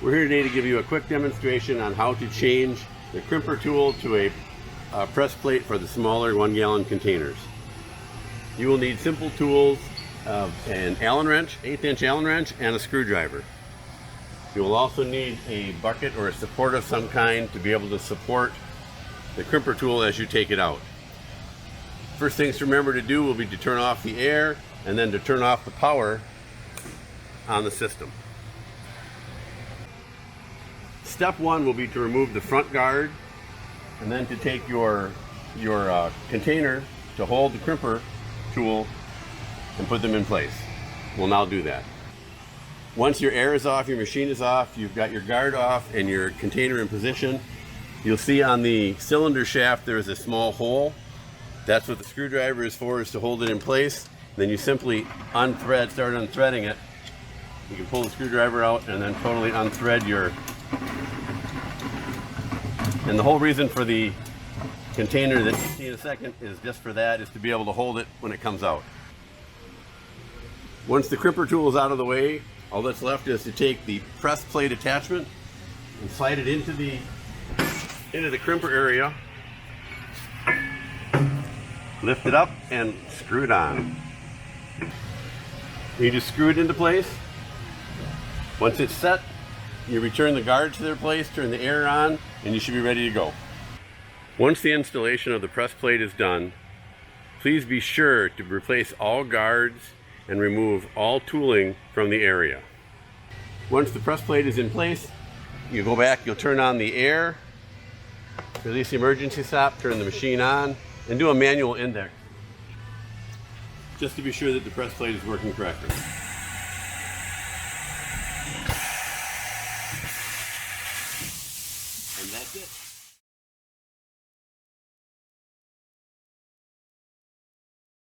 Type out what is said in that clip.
We're here today to give you a quick demonstration on how to change the crimper tool to a press plate for the smaller 1-gallon containers. You will need simple tools of an Allen wrench, 1/8" Allen wrench, and a screwdriver. You will also need a bucket or a support of some kind to be able to support the crimper tool as you take it out. First things to remember to do will be to turn off the air and then to turn off the power on the system. Step one will be to remove the front guard and then to take your container to hold the crimper tool and put them in place. We'll now do that. Once your air is off, your machine is off, you've got your guard off and your container in position, you'll see on the cylinder shaft there is a small hole. That's what the screwdriver is for, is to hold it in place. Then you simply start unthreading it. You can pull the screwdriver out and then totally unthread and the whole reason for the container that you see in a second is just for that, is to be able to hold it when it comes out. Once the crimper tool is out of the way, all that's left is to take the press plate attachment and slide it into the crimper area, lift it up and screw it on. You just screw it into place. Once it's set, you return the guards to their place, turn the air on, and you should be ready to go. Once the installation of the press plate is done, please be sure to replace all guards and remove all tooling from the area. Once the press plate is in place, you go back, you'll turn on the air, release the emergency stop, turn the machine on, and do a manual index, just to be sure that the press plate is working correctly.